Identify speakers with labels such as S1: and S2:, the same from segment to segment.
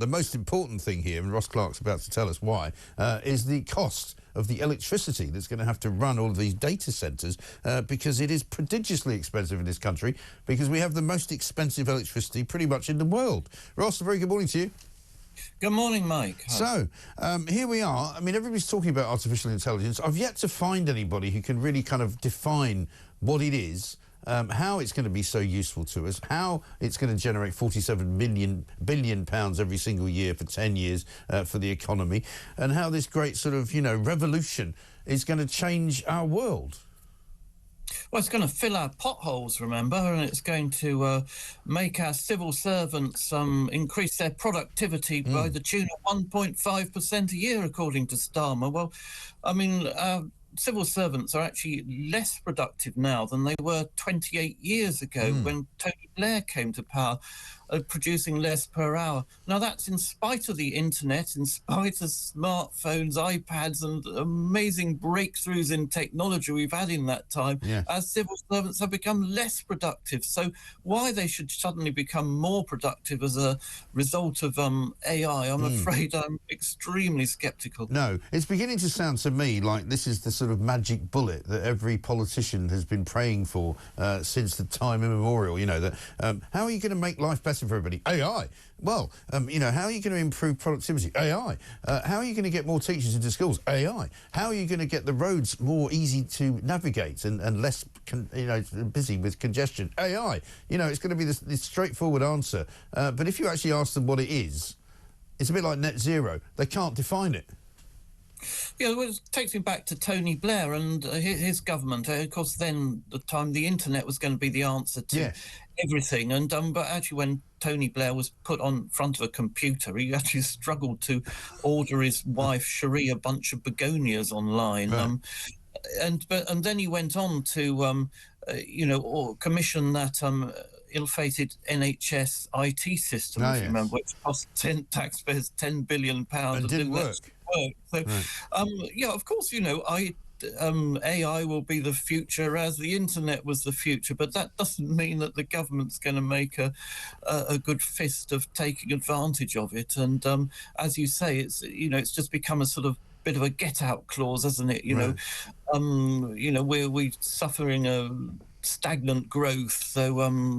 S1: the most important thing here, and Ross Clark's about to tell us why, is the cost of the electricity that's going to have to run all of these data centres, because it is prodigiously expensive in this country, because we have the most expensive electricity pretty much in the world. Ross, a very good morning to you.
S2: Good morning, Mike. Hi.
S1: So, here we are. I mean, everybody's talking about artificial intelligence. I've yet to find anybody who can really kind of define what it is, how it's going to be so useful to us, how it's going to generate 47 billion pounds every single year for 10 years for the economy, and how this great sort of, you know, revolution is going to change our world.
S2: Well, it's going to fill our potholes, remember, and it's going to make our civil servants increase their productivity by the tune of 1.5% a year, according to Starmer. Well, I mean, civil servants are actually less productive now than they were 28 years ago when Tony Blair came to power, producing less per hour. Now, that's in spite of the internet, in spite of smartphones, iPads, and amazing breakthroughs in technology we've had in that time.
S1: Yes.
S2: As civil servants have become less productive. So why they should suddenly become more productive as a result of AI, I'm afraid I'm extremely sceptical.
S1: No, it's beginning to sound to me like this is the sort of magic bullet that every politician has been praying for since the time immemorial. You know, that how are you going to make life better for everybody? AI. Well, you know, how are you going to improve productivity? AI. How are you going to get more teachers into schools? AI. How are you going to get the roads more easy to navigate and less, busy with congestion? AI. You know, it's going to be this straightforward answer. But if you actually ask them what it is, it's a bit like net zero. They can't define it.
S2: Yeah, well, it takes me back to Tony Blair and his government. Of course, then the time the internet was going to be the answer to everything. And but actually, when Tony Blair was put on front of a computer, he actually struggled to order his wife Cherie a bunch of begonias online.
S1: Right.
S2: And then he went on to or commission that ill-fated NHS IT system, if you remember, which cost taxpayers £10 billion
S1: and didn't work.
S2: So, of course, you know, AI will be the future as the internet was the future, but that doesn't mean that the government's going to make a good fist of taking advantage of it. And as you say, it's just become a sort of bit of a get-out clause, hasn't it? We're suffering a stagnant growth, so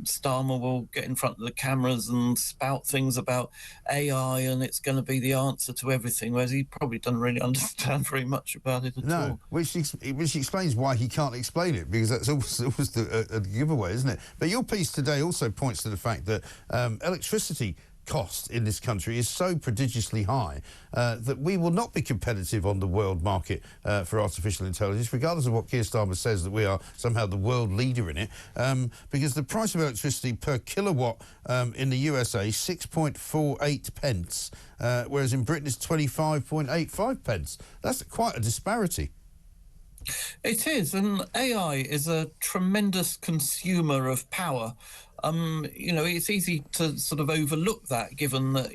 S2: Starmer will get in front of the cameras and spout things about AI, and it's going to be the answer to everything, whereas he probably doesn't really understand very much about it at all.
S1: Which explains why he can't explain it, because that's always a giveaway, isn't it? But your piece today also points to the fact that electricity cost in this country is so prodigiously high that we will not be competitive on the world market for artificial intelligence, regardless of what Keir Starmer says that we are somehow the world leader in it, because the price of electricity per kilowatt in the USA 6.48 pence, whereas in Britain it's 25.85 pence. That's quite a disparity.
S2: It is, and AI is a tremendous consumer of power. It's easy to sort of overlook that, given that,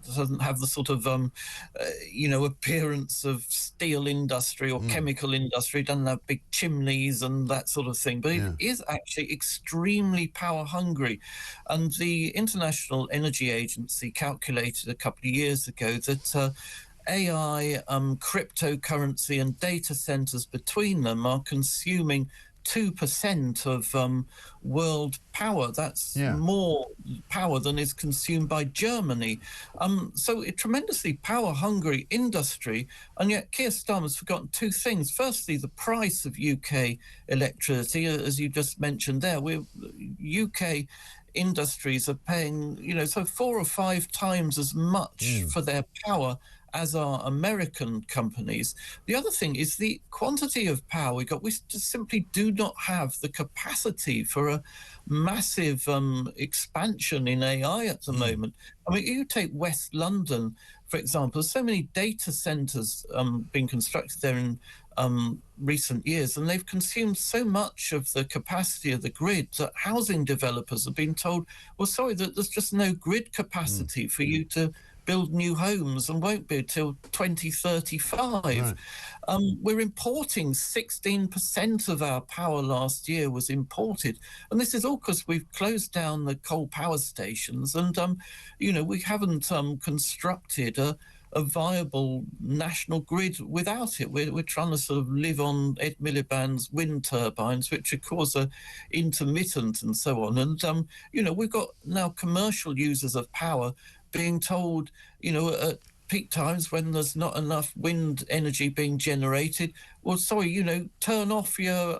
S2: doesn't have the sort of, appearance of steel industry or chemical industry, doesn't have big chimneys and that sort of thing, but it is actually extremely power hungry. And the International Energy Agency calculated a couple of years ago that AI, cryptocurrency and data centers between them are consuming 2% of world power. That's more power than is consumed by Germany. So a tremendously power-hungry industry, and yet Keir Starmer's forgotten two things. Firstly, the price of UK electricity, as you just mentioned there. UK industries are paying, 4 or 5 times as much for their power as are American companies. The other thing is the quantity of power we got. We just simply do not have the capacity for a massive expansion in AI at the moment. I mean, you take West London, for example, there's so many data centers being constructed there in recent years, and they've consumed so much of the capacity of the grid that housing developers have been told, well, sorry, that there's just no grid capacity for you to build new homes and won't be till 2035.
S1: Right.
S2: We're importing 16% of our power last year was imported. And this is all because we've closed down the coal power stations and, we haven't constructed a viable national grid without it. We're trying to sort of live on Ed Miliband's wind turbines, which of course are intermittent and so on. And, we've got now commercial users of power being told, at peak times when there's not enough wind energy being generated, well, sorry, turn off your,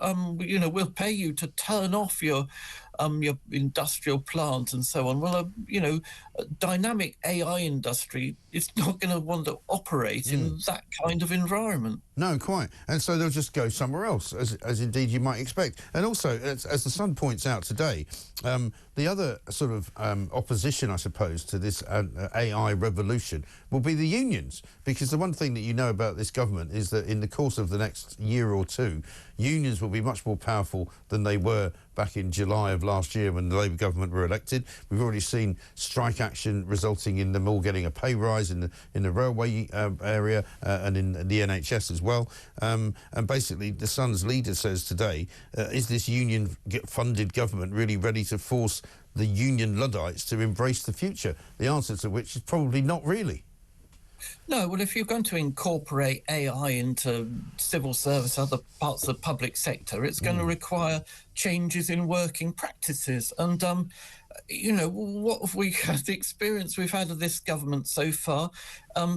S2: we'll pay you to turn off your industrial plant and so on. Well, a dynamic AI industry is not going to want to operate in that kind of environment.
S1: No, quite. And so they'll just go somewhere else, as indeed you might expect. And also, as the Sun points out today, the other sort of opposition, I suppose, to this AI revolution will be the unions. Because the one thing that you know about this government is that in the course of the next year or two, unions will be much more powerful than they were back in July of last year when the Labour government were elected. We've already seen strike action resulting in them all getting a pay rise in the railway area and in the NHS as well. And basically, the Sun's leader says today, is this union-funded government really ready to force the union Luddites to embrace the future? The answer to which is probably not really.
S2: No, well, if you're going to incorporate AI into civil service, other parts of the public sector, it's going to require changes in working practices. And, what have we had? The experience we've had of this government so far,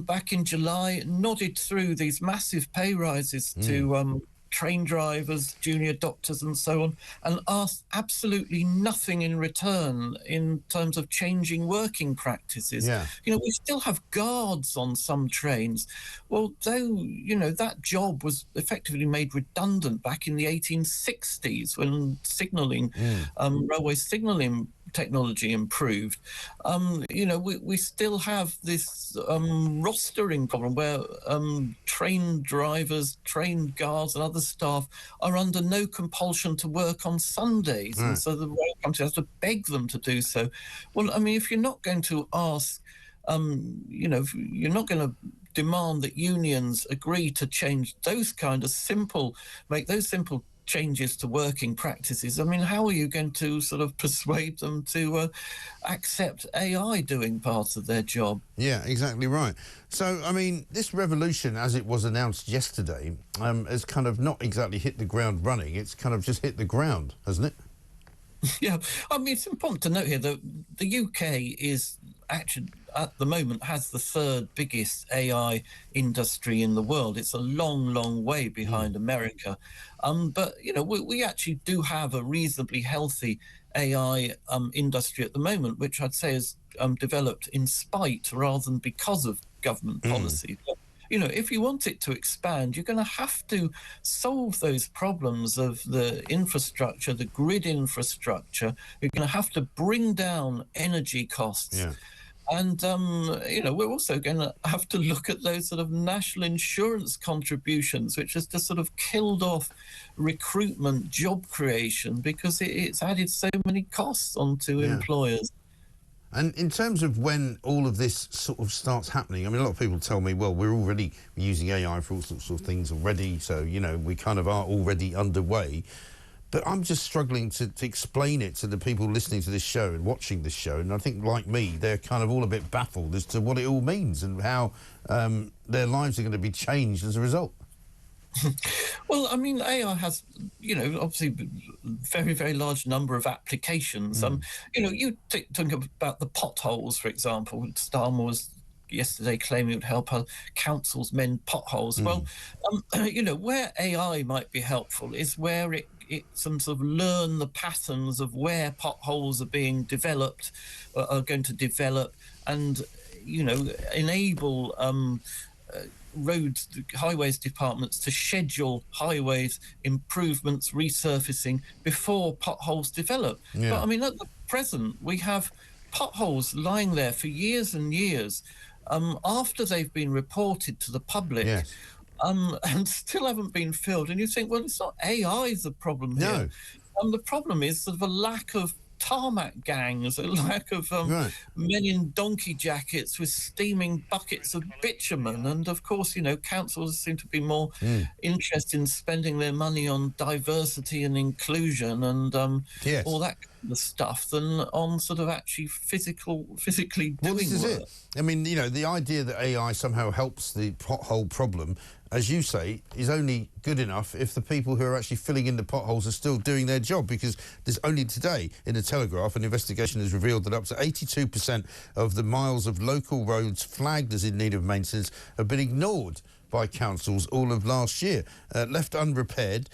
S2: back in July, nodded through these massive pay rises to train drivers, junior doctors and so on, and asked absolutely nothing in return in terms of changing working practices.
S1: Yeah.
S2: We still have guards on some trains. Well, though, that job was effectively made redundant back in the 1860s when signalling, railway signalling technology improved. We still have this rostering problem where train drivers, train guards and other staff are under no compulsion to work on Sundays. And so the rail company has to beg them to do so. Well, I mean, if you're not going to ask, if you're not going to demand that unions agree to change those kind of make those simple changes to working practices, I mean, how are you going to sort of persuade them to accept AI doing part of their job?
S1: Yeah, exactly right. So, I mean, this revolution, as it was announced yesterday, has kind of not exactly hit the ground running. It's kind of just hit the ground, hasn't it?
S2: Yeah, I mean, it's important to note here that the UK is actually, at the moment, has the third biggest AI industry in the world. It's a long, long way behind America. But, we actually do have a reasonably healthy AI industry at the moment, which I'd say has developed in spite rather than because of government policy. But, if you want it to expand, you're going to have to solve those problems of the infrastructure, the grid infrastructure. You're going to have to bring down energy costs.
S1: Yeah.
S2: And, we're also going to have to look at those sort of national insurance contributions, which has just sort of killed off recruitment, job creation, because it's added so many costs onto employers.
S1: And in terms of when all of this sort of starts happening, I mean, a lot of people tell me, well, we're already using AI for all sorts of things already, so, we kind of are already underway. But I'm just struggling to explain it to the people listening to this show and watching this show. And I think, like me, they're kind of all a bit baffled as to what it all means and how their lives are going to be changed as a result.
S2: Well, I mean, AI has, obviously very, very large number of applications. You think about the potholes, for example. Starmer was yesterday claiming it would help our councils mend potholes. Well, where AI might be helpful is where it sort of learn the patterns of where potholes are being developed, are going to develop, and, enable highways departments to schedule highways improvements, resurfacing before potholes develop.
S1: Yeah.
S2: But I mean, at the present, we have potholes lying there for years and years after they've been reported to the public.
S1: Yes.
S2: And still haven't been filled. And you think, well, it's not AI's the problem here.
S1: No.
S2: The problem is sort of a lack of tarmac gangs, a lack of
S1: Right.
S2: men in donkey jackets with steaming buckets of bitumen. And of course, you know, councils seem to be more interested in spending their money on diversity and inclusion and all
S1: Yes.
S2: that kind of stuff than on sort of actually physically
S1: Well,
S2: doing
S1: this is
S2: work.
S1: it. I mean, you know, the idea that AI somehow helps the pothole problem, as you say, is only good enough if the people who are actually filling in the potholes are still doing their job, because there's only today in the Telegraph an investigation has revealed that up to 82% of the miles of local roads flagged as in need of maintenance have been ignored by councils all of last year, left unrepaired.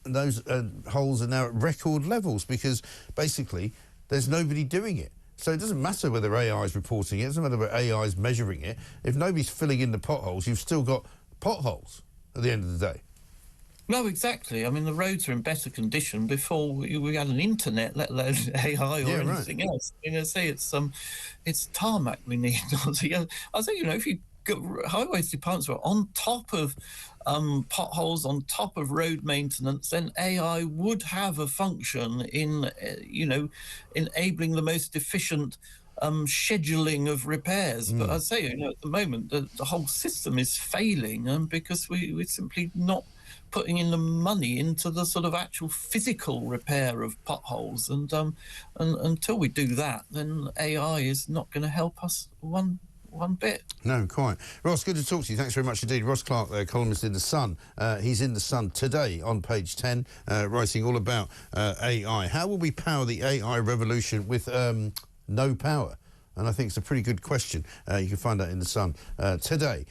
S1: Those holes are now at record levels because basically there's nobody doing it. So it doesn't matter whether AI is reporting it, it doesn't matter whether AI is measuring it. If nobody's filling in the potholes, you've still got potholes at the end of the day.
S2: No, exactly. I mean, the roads are in better condition before we had an internet, let alone AI or anything else. You know, say it's tarmac we need. I think, you know, if you highways departments were on top of potholes, on top of road maintenance, then AI would have a function in, you know, enabling the most efficient scheduling of repairs. But I say, you know, at the moment, the whole system is failing because we're simply not putting in the money into the sort of actual physical repair of potholes. And until we do that, then AI is not going to help us one bit.
S1: No, quite. Ross, good to talk to you. Thanks very much indeed. Ross Clark, columnist in The Sun. He's in The Sun today on page 10, writing all about AI. How will we power the AI revolution with no power? And I think it's a pretty good question. You can find that in The Sun today.